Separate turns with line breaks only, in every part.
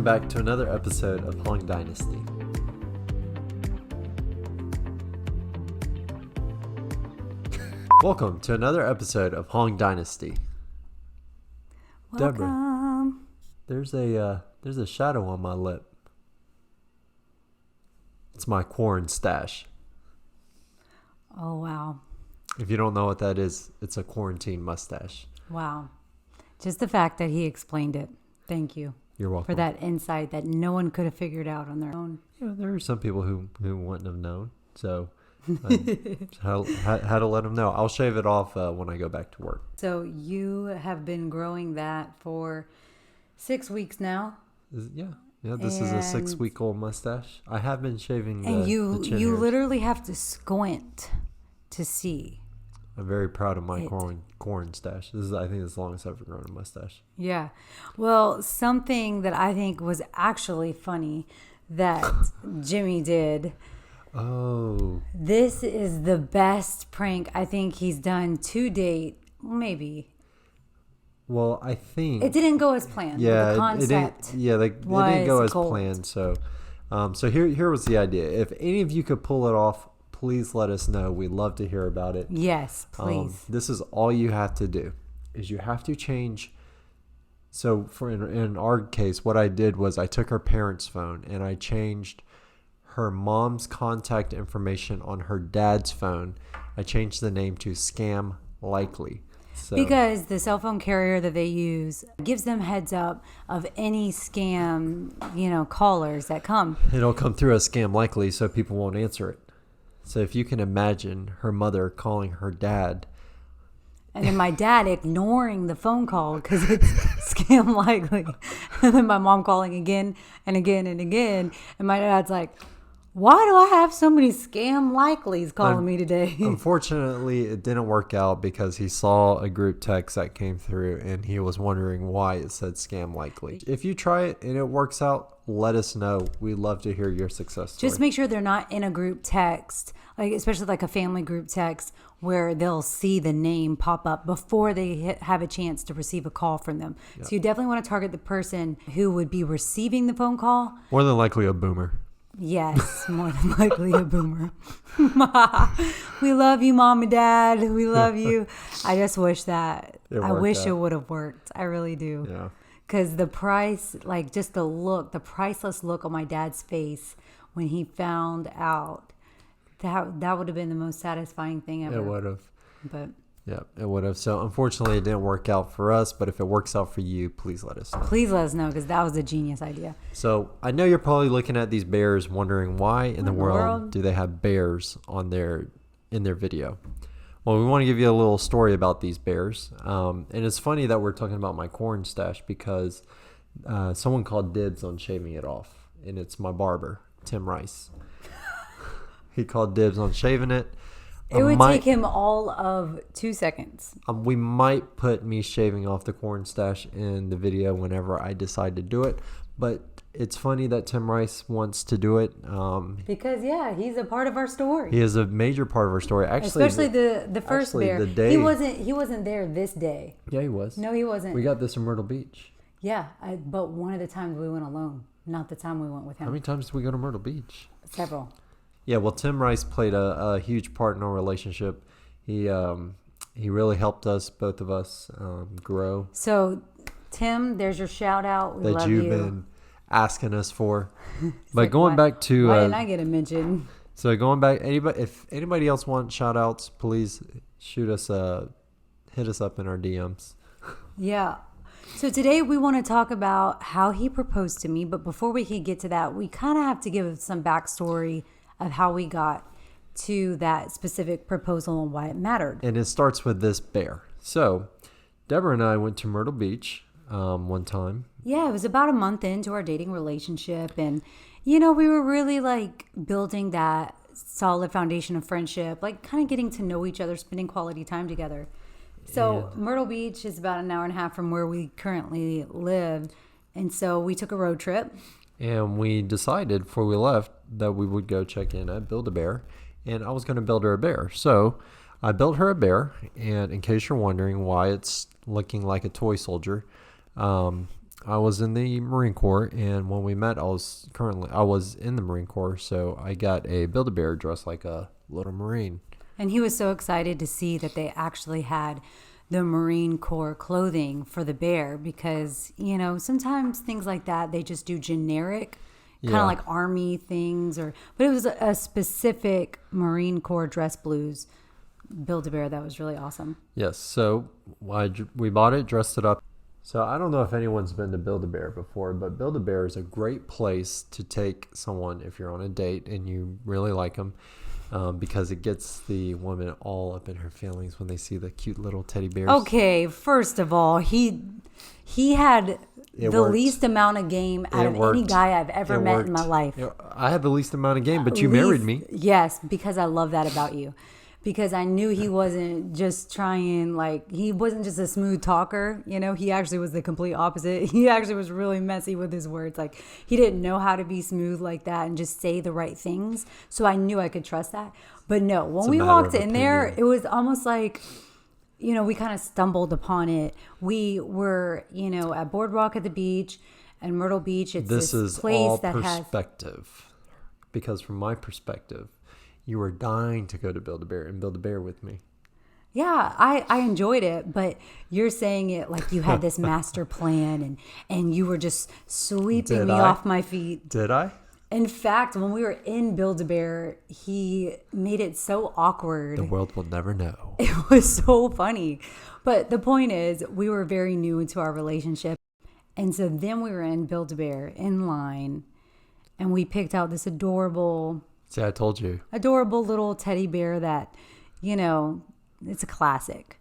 back to another episode of Hong Dynasty. Welcome to another episode of Hong Dynasty. Deborah,
Welcome.
there's a shadow on my lip. It's my corn stash.
Oh, wow.
If you don't know what that is, it's a quarantine mustache.
Wow. Just the fact that he explained it. Thank you
You're welcome.
for that insight that no one could have figured out on their own.
Yeah, there are some people who wouldn't have known, so I had to let them know. I'll shave it off when I go back to work.
So you have been growing that for 6 weeks now.
Yeah, this is a 6-week-old mustache. I have been shaving the
And
the chin
you
hairs.
literally have to squint to see.
I'm very proud of my corn stash. This is, I think, as long as I've grown a mustache.
Yeah. Well, something that I think was actually funny that Jimmy did.
Oh,
This is the best prank I think he's done to date. Maybe.
well, I think
It didn't go as planned.
yeah,
The concept.
it didn't go as
gold.
planned. So, here was the idea. If any of you could pull it off, please let us know. We'd love to hear about it.
Yes, please.
This is all you have to do. Is you have to change. So for in our case, what I did was I took her parents' phone and I changed her mom's contact information on her dad's phone. I changed the name to Scam Likely. So,
Because the cell phone carrier that they use gives them heads up of any scam, callers that come.
it'll come through as Scam Likely, so people won't answer it. So if you can imagine her mother calling her dad.
And then my dad ignoring the phone call because it's scam likely. And then my mom calling again and again and again. And my dad's like, why do I have so many scam likelies calling me today?
Unfortunately, it didn't work out because he saw a group text that came through and he was wondering why it said Scam Likely. If you try it and it works out, let us know. We'd love to hear your success story.
Just make sure they're not in a group text, like especially like a family group text where they'll see the name pop up before they have a chance to receive a call from them. So you definitely want to target the person who would be receiving the phone call.
More than likely a boomer.
Yes, more than likely a boomer. We love you, Mom and Dad. We love you. I just wish that. I wish it would have worked. I really do.
Yeah.
Because the price, like just the look, the priceless look on my dad's face when he found out, that would have been the most satisfying thing ever.
It would have.
But
Yeah, it would have. So unfortunately, it didn't work out for us. But if it works out for you, please let us know.
please let us know because that was a genius idea.
So I know you're probably looking at these bears wondering why in the world
world?
do they have bears in their video. Well, we want to give you a little story about these bears. And it's funny that we're talking about my corn stash because someone called dibs on shaving it off. And it's my barber, Tim Rice. He called dibs on shaving it.
It would take him all of 2 seconds.
We might put me shaving off the corn stash in the video whenever I decide to do it. But it's funny that Tim Rice wants to do it.
Because, he's a part of our story.
He is a major part of our story. Actually,
Especially the first bear.
The day,
he wasn't there this day.
Yeah, he was.
No, he wasn't.
We got this in Myrtle Beach.
Yeah, but one of the times we went alone, not the time we went with him.
How many times did we go to Myrtle Beach?
Several.
Yeah, well, Tim Rice played a huge part in our relationship. He really helped us, both of us, grow.
So, Tim, there's your shout out. We love
That you've
you.
been asking us for. But
like,
going back to
why didn't I get a mention?
so going back, if anybody else wants shout outs, please hit us up in our DMs.
Yeah. So today we want to talk about how he proposed to me. But before we can get to that, we kind of have to give some backstory of how we got to that specific proposal and why it mattered.
And it starts with this bear. So Deborah and I went to Myrtle Beach one time.
Yeah, it was about a month into our dating relationship. And, we were really like building that solid foundation of friendship, like kind of getting to know each other, spending quality time together. So Myrtle Beach is about an hour and a half from where we currently live. And so we took a road trip.
And we decided before we left that we would go check in at Build-A-Bear. And I was going to build her a bear. So I built her a bear. And in case you're wondering why it's looking like a toy soldier, I was in the Marine Corps, and when we met, I was in the Marine Corps, so I got a Build-A-Bear dressed like a little Marine.
And he was so excited to see that they actually had the Marine Corps clothing for the bear because, sometimes things like that, they just do generic, kind of like army things, but it was a specific Marine Corps dress blues Build-A-Bear that was really awesome.
Yes, so we bought it, dressed it up. So I don't know if anyone's been to Build-A-Bear before, but Build-A-Bear is a great place to take someone if you're on a date and you really like them. Because it gets the woman all up in her feelings when they see the cute little teddy bears.
Okay, first of all, he had the
worked.
least amount of game out of any guy I've ever met in my life.
I had the least amount of game, but you married me.
Yes, because I love that about you. Because I knew he wasn't just he wasn't just a smooth talker. He actually was the complete opposite. He actually was really messy with his words. Like, he didn't know how to be smooth like that and just say the right things. So I knew I could trust that. But no, when we walked in there, it was almost like, we kind of stumbled upon it. We were, at Boardwalk at the beach and Myrtle Beach. It's this
is
place
all
that
perspective. Because from my perspective, you were dying to go to Build-A-Bear and Build-A-Bear with me.
Yeah, I enjoyed it, but you're saying it like you had this master plan and you were just sweeping me off my feet.
Did I?
In fact, when we were in Build-A-Bear, he made it so awkward.
The world will never know.
It was so funny. But the point is, we were very new into our relationship. And so then we were in Build-A-Bear in line and we picked out this adorable...
See, I told you.
Adorable little teddy bear that, it's a classic.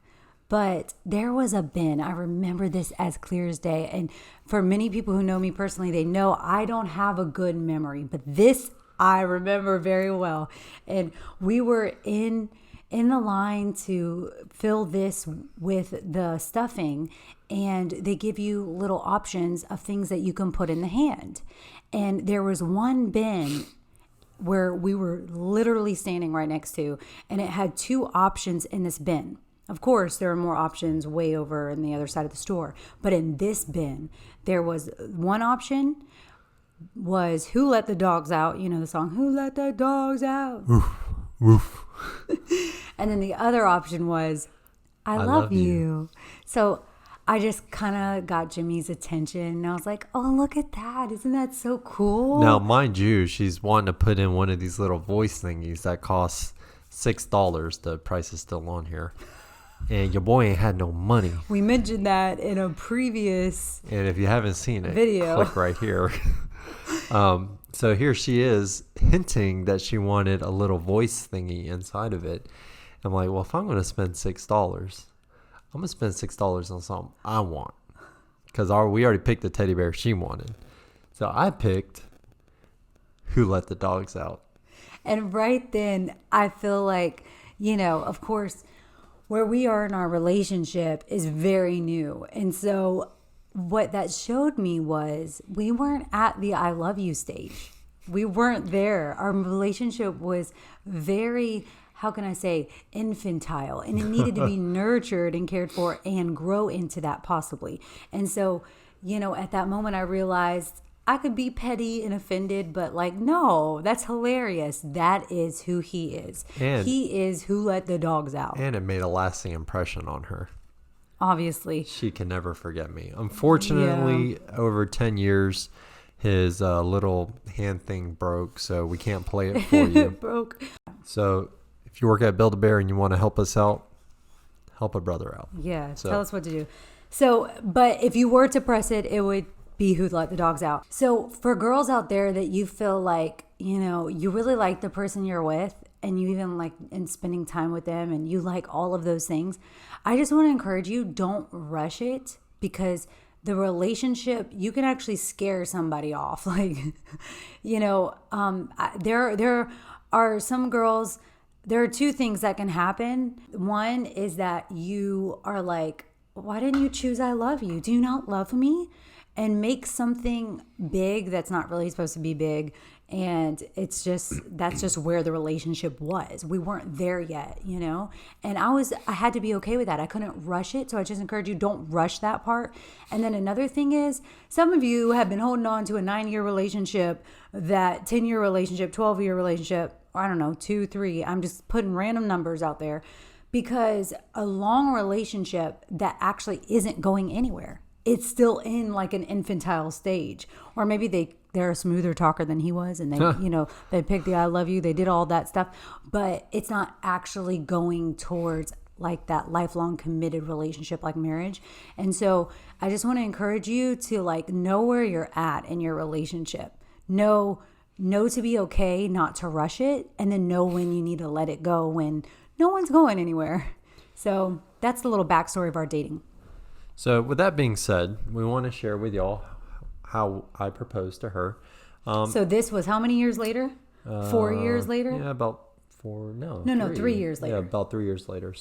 But there was a bin. I remember this as clear as day. And for many people who know me personally, they know I don't have a good memory. But this I remember very well. And we were in the line to fill this with the stuffing. And they give you little options of things that you can put in the hand. And there was one bin where we were literally standing right next to, and it had two options in this bin. Of course, there are more options way over in the other side of the store. But in this bin, there was one option was Who Let the Dogs Out? The song, Who Let the Dogs Out?
Woof, woof.
And then the other option was I love you. So I just kind of got Jimmy's attention. And I was like, oh, look at that. Isn't that so cool?
Now, mind you, she's wanting to put in one of these little voice thingies that costs $6. The price is still on here. And your boy ain't had no money.
We mentioned that in a previous
And if you haven't seen it,
video.
Click right here. So here she is hinting that she wanted a little voice thingy inside of it. I'm like, well, if I'm going to spend $6... I'm going to spend $6 on something I want. Because we already picked the teddy bear she wanted. So I picked Who Let the Dogs Out.
And right then, I feel like, of course, where we are in our relationship is very new. And so what that showed me was we weren't at the I love you stage. We weren't there. Our relationship was very... how can I say, infantile, and it needed to be nurtured and cared for and grow into that possibly. And so, at that moment I realized I could be petty and offended, but no, that's hilarious. That is who he is. And he is Who Let the Dogs Out.
And it made a lasting impression on her.
Obviously.
She can never forget me. Unfortunately, over 10 years, his little hand thing broke, so we can't play it for you.
It broke.
So... if you work at Build-A-Bear and you want to help us out, help a brother out.
Yeah, tell us what to do. So, but if you were to press it, it would be Who Let the Dogs Out. So for girls out there that you feel like, you really like the person you're with and you even like in spending time with them and you like all of those things, I just want to encourage you, don't rush it because the relationship, you can actually scare somebody off. There are some girls... there are two things that can happen. One is that you are like, why didn't you choose I love you? Do you not love me? and make something big that's not really supposed to be big. And that's just where the relationship was. We weren't there yet, and I had to be okay with that. I couldn't rush it. So I just encourage you, don't rush that part. And then another thing is, some of you have been holding on to a 9-year relationship, that 10-year relationship, 12-year relationship, or I don't know, 2, 3. I'm just putting random numbers out there, because a long relationship that actually isn't going anywhere, it's still in like an infantile stage. Or maybe they're a smoother talker than he was, and they they picked the I love you, they did all that stuff, but it's not actually going towards like that lifelong committed relationship like marriage. And so I just want to encourage you to like know where you're at in your relationship. Know to be okay, not to rush it, and then know when you need to let it go when no one's going anywhere. So that's the little backstory of our dating.
So with that being said, we want to share with y'all how I proposed to her.
So this was how many years later? 4 years later?
Yeah, about
3 years later.
Yeah, about 3 years later.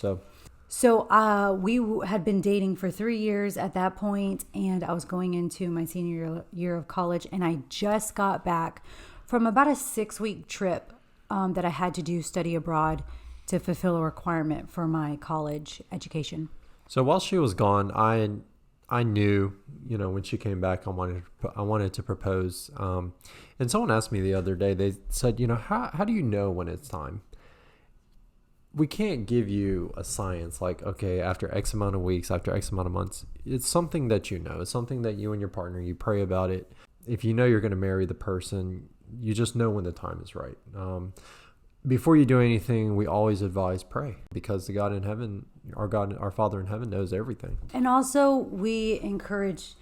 So we had been dating for 3 years at that point, and I was going into my senior year of college, and I just got back from about a 6-week trip that I had to do study abroad to fulfill a requirement for my college education.
So while she was gone, I knew, when she came back, I wanted to propose. And someone asked me the other day, they said, how do you know when it's time? We can't give you a science like, okay, after X amount of weeks, after X amount of months. It's something that you know. It's something that you and your partner, you pray about it. If you know you're going to marry the person, you just know when the time is right. Before you do anything, we always advise pray, because the God in heaven, our Father in heaven, knows everything.
And also we encourage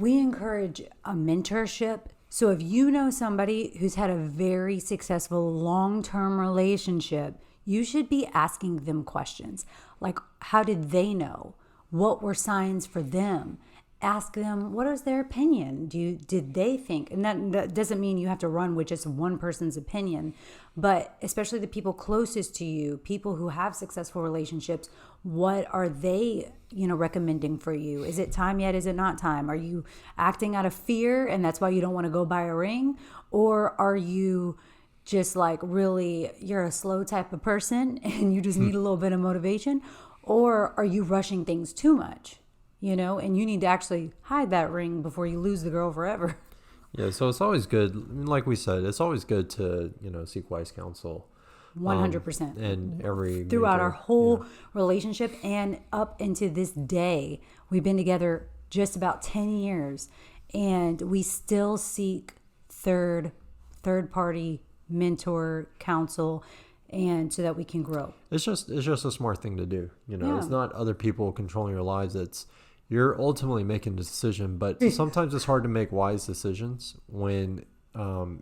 a mentorship. So if you know somebody who's had a very successful long-term relationship, you should be asking them questions. Like, how did they know? What were signs for them? Ask them, what is their opinion? Did they think? And that doesn't mean you have to run with just one person's opinion, but especially the people closest to you, people who have successful relationships, what are they, recommending for you? Is it time yet? Is it not time? Are you acting out of fear and that's why you don't want to go buy a ring? Or are you just like really, you're a slow type of person and you just need a little bit of motivation? Or are you rushing things too much? And you need to actually hide that ring before you lose the girl forever.
Yeah, so it's always good, like we said, it's always good to, seek wise counsel.
100%.
And
throughout our whole relationship and up into this day, we've been together just about 10 years, and we still seek third party mentor counsel, and so that we can grow.
It's just a smart thing to do. It's not other people controlling your lives. You're ultimately making a decision, but sometimes it's hard to make wise decisions when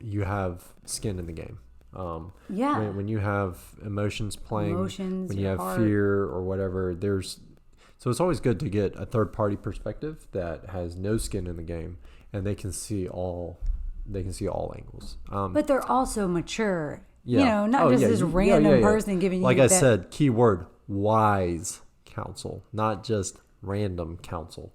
you have skin in the game. When you have emotions playing, when you have fear or whatever, so it's always good to get a third party perspective that has no skin in the game, and they can see all angles.
But they're also mature. Not just this random person giving you
like I said, key word, wise counsel, not just random counsel.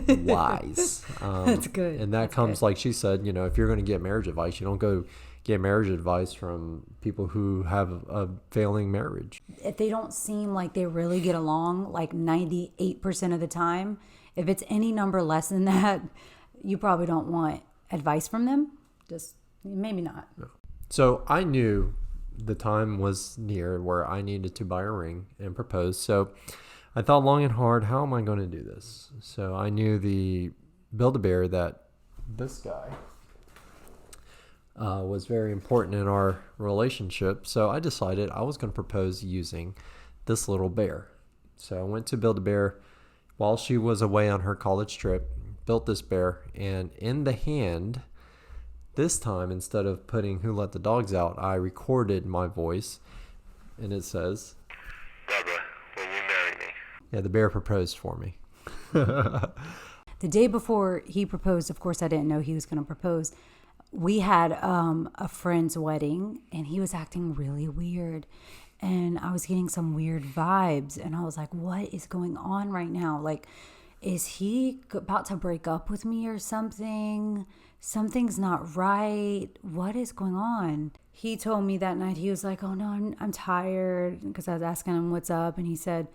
Wise.
That's good.
And that comes, like she said, if you're going to get marriage advice, you don't go get marriage advice from people who have a failing marriage.
If they don't seem like they really get along, like 98% of the time, if it's any number less than that, you probably don't want advice from them. Just maybe not.
No. So I knew the time was near where I needed to buy a ring and propose. So I thought long and hard, how am I going to do this? So I knew the Build-A-Bear that this guy was very important in our relationship. So I decided I was going to propose using this little bear. So I went to Build-A-Bear while she was away on her college trip, built this bear, and in the hand, this time, instead of putting Who Let the Dogs Out, I recorded my voice, and it says,
Barbara, will you marry me?
Yeah, the bear proposed for me.
The day before he proposed, of course, I didn't know he was going to propose. We had a friend's wedding, and he was acting really weird. And I was getting some weird vibes, and I was like, what is going on right now? Like, is he about to break up with me or something? Something's not right. What is going on? He told me that night, he was like, oh no, I'm tired, because I was asking him what's up, and he said,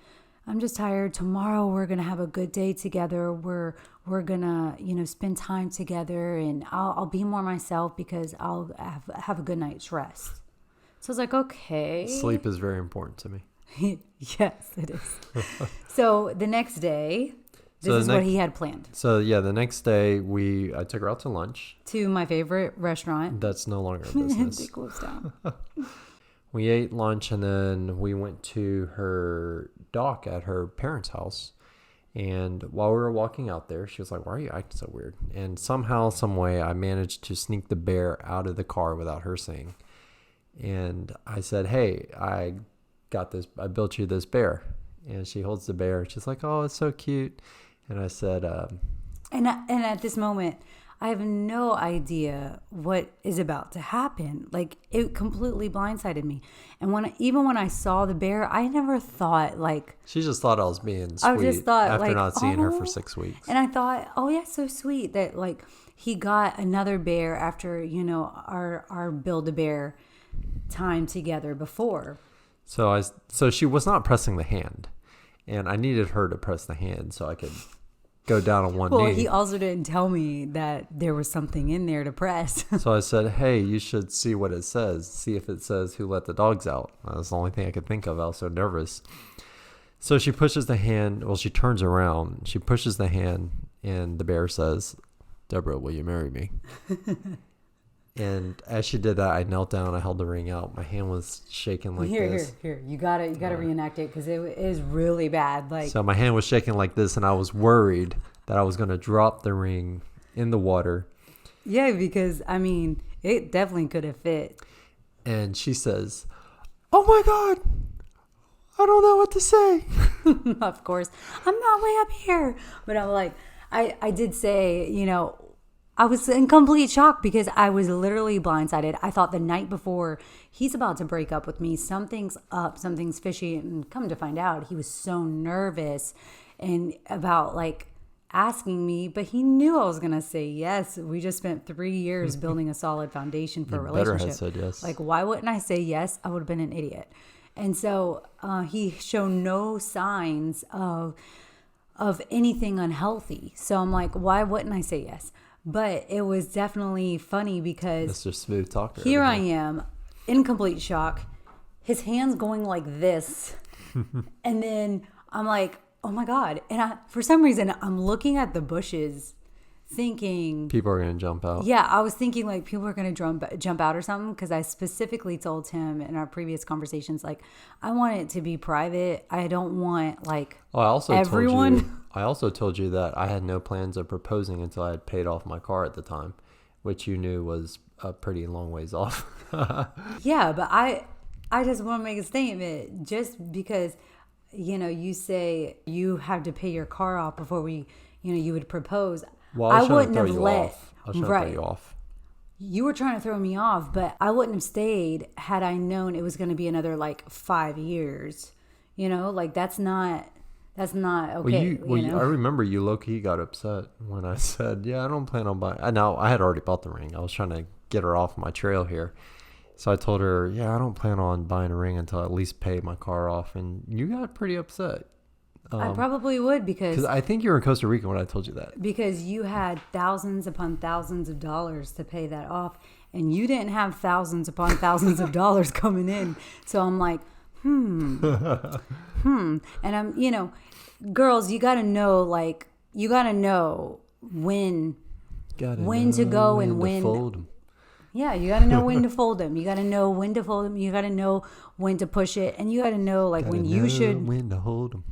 I'm just tired. Tomorrow we're gonna have a good day together. We're gonna, spend time together, and I'll be more myself because I'll have a good night's rest. So I was like, okay.
Sleep is very important to me.
Yes, it is. So the next day, this is what he had planned.
So yeah, the next day I took her out to lunch.
To my favorite restaurant.
That's no longer a business.
They closed down.
We ate lunch, and then we went to her dock at her parents' house. And while we were walking out there, she was like, why are you acting so weird? And somehow, some way, I managed to sneak the bear out of the car without her seeing. And I said, hey, I built you this bear. And she holds the bear. She's like, oh, it's so cute. And I said,
and at this moment, I have no idea what is about to happen. Like, it completely blindsided me. And even when I saw the bear, I never thought, like...
She just thought I was being sweet.
I just thought,
after
like,
not seeing her for 6 weeks.
And I thought, oh, yeah, so sweet that, like, he got another bear after, our Build-A-Bear time together before.
So she was not pressing the hand. And I needed her to press the hand so I could... go down on one knee.
Well, he also didn't tell me that there was something in there to press.
So I said, hey, you should see what it says. See if it says who let the dogs out. That's the only thing I could think of. I was so nervous. So she pushes the hand. Well, she turns around. She pushes the hand, and the bear says, Deborah, will you marry me? And as she did that, I knelt down. I held the ring out. My hand was shaking like this.
Here. You gotta reenact it because it is really bad. Like,
so my hand was shaking like this, and I was worried that I was going to drop the ring in the water.
Yeah, because it definitely could have fit.
And she says, "Oh my God, I don't know what to say."
Of course, I'm not way up here, but I'm like, I did say, I was in complete shock because I was literally blindsided. I thought the night before, he's about to break up with me. Something's up, something's fishy. And come to find out, he was so nervous and about like asking me, but he knew I was going to say yes. We just spent 3 years building a solid foundation for a relationship.
Better have said yes.
Like, why wouldn't I say yes? I would have been an idiot. And so he showed no signs of anything unhealthy. So I'm like, why wouldn't I say yes? But it was definitely funny because
Mr. Smooth Talker.
Here I am in complete shock. His hand's going like this. And then I'm like, oh my God. And for some reason, I'm looking at the bushes thinking...
people are going to jump out.
Yeah, I was thinking like people are going to jump out or something because I specifically told him in our previous conversations, like, I want it to be private. I don't want like everyone...
I also told you that I had no plans of proposing until I had paid off my car at the time, which you knew was a pretty long ways off.
Yeah, but I just want to make a statement just because, you say you have to pay your car off before you would propose.
Well,
I wouldn't have let.
I was trying to throw you off.
You were trying to throw me off, but I wouldn't have stayed had I known it was going to be another like 5 years. Like that's not okay.
I remember you low-key got upset when I said, yeah, I don't plan on buying. I had already bought the ring. I was trying to get her off my trail here. So I told her, yeah, I don't plan on buying a ring until I at least pay my car off. And you got pretty upset.
I probably would because
I think you were in Costa Rica when I told you that.
Because you had thousands upon thousands of dollars to pay that off. And you didn't have thousands upon thousands of dollars coming in. So I'm like, And I'm, girls, you got to know, like, when to go and when.
Fold 'em.
Yeah, you got to know when to fold them. You got to know when to fold them. You got to know when to push it. And you got to know, like, when you should.
When to hold them.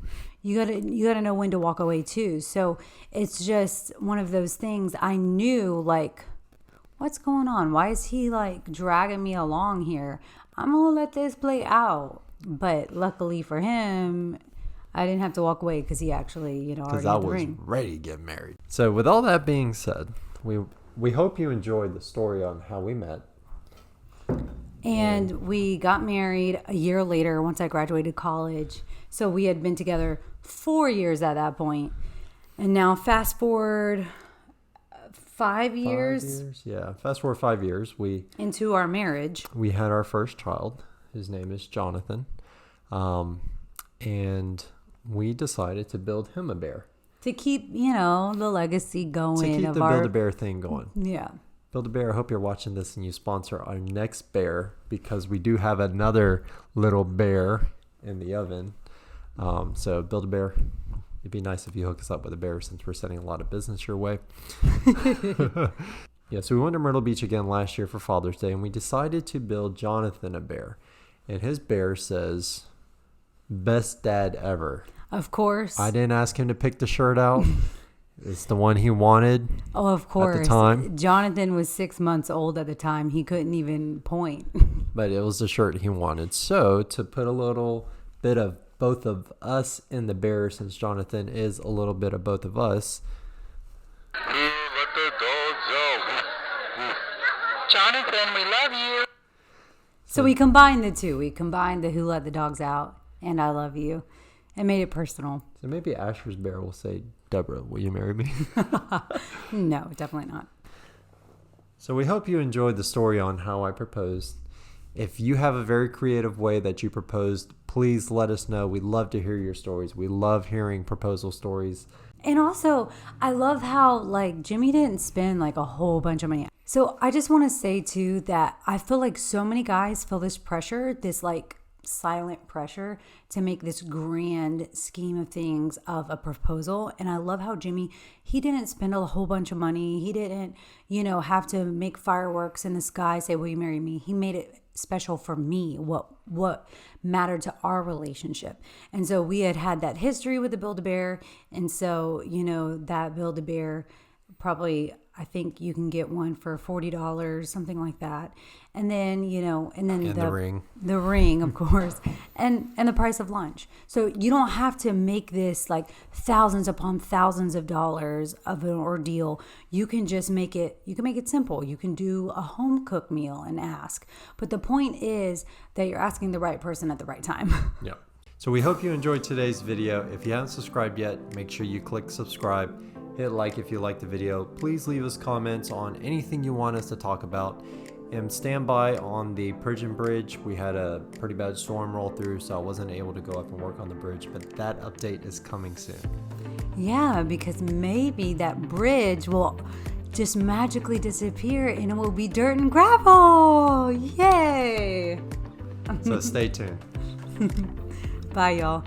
You gotta know when to walk away too. So it's just one of those things. I knew, like, what's going on? Why is he like dragging me along here? I'm gonna let this play out. But luckily for him, I didn't have to walk away because he actually, already had the ring.
Because I was ready to get married. So with all that being said, we hope you enjoyed the story on how we met.
And we got married a year later once I graduated college. So we had been together 4 years at that point. And now fast forward 5 years.
5 years, yeah. Fast forward 5 years, we
Into our marriage.
had our first child. His name is Jonathan, and we decided to build him a bear.
To keep, the legacy going.
To keep
of
the
our,
Build-A-Bear thing going.
Yeah.
Build-A-Bear, I hope you're watching this and you sponsor our next bear, because we do have another little bear in the oven. So Build-A-Bear, it'd be nice if you hook us up with a bear, since we're sending a lot of business your way. Yeah, so we went to Myrtle Beach again last year for Father's Day, and we decided to build Jonathan a bear. And his bear says, "Best dad ever."
Of course.
I didn't ask him to pick the shirt out. It's the one he wanted.
Oh, of course.
At the time.
Jonathan was 6 months old at the time. He couldn't even point.
But it was the shirt he wanted. So to put a little bit of both of us in the bear, since Jonathan is a little bit of both of us.
Here, let the dogs out. Jonathan, we love you.
So we combined the two. We combined the "Who Let the Dogs Out" and "I Love You," and made it personal.
So maybe Asher's bear will say, "Deborah, will you marry me?"
No, definitely not.
So we hope you enjoyed the story on how I proposed. If you have a very creative way that you proposed, please let us know. We'd love to hear your stories. We love hearing proposal stories.
And also, I love how, Jimmy didn't spend, a whole bunch of money. So I just want to say, too, that I feel like so many guys feel this pressure, this, silent pressure to make this grand scheme of things of a proposal. And I love how Jimmy, he didn't spend a whole bunch of money. He didn't, have to make fireworks in the sky, say, "Will you marry me?" He made it special for me, what mattered to our relationship. And so we had that history with the Build-A-Bear. And so, that Build-A-Bear, probably, I think you can get one for $40, something like that. And then,
The ring.
The ring, of course, and the price of lunch. So you don't have to make this thousands upon thousands of dollars of an ordeal. You can just make it simple. You can do a home cooked meal and ask. But the point is that you're asking the right person at the right time.
Yeah. So we hope you enjoyed today's video. If you haven't subscribed yet, make sure you click subscribe. Hit like if you liked the video. Please leave us comments on anything you want us to talk about. And stand by on the Pigeon Bridge. We had a pretty bad storm roll through, so I wasn't able to go up and work on the bridge, but that update is coming soon.
Yeah, because maybe that bridge will just magically disappear and it will be dirt and gravel. Yay!
So stay tuned.
Bye, y'all.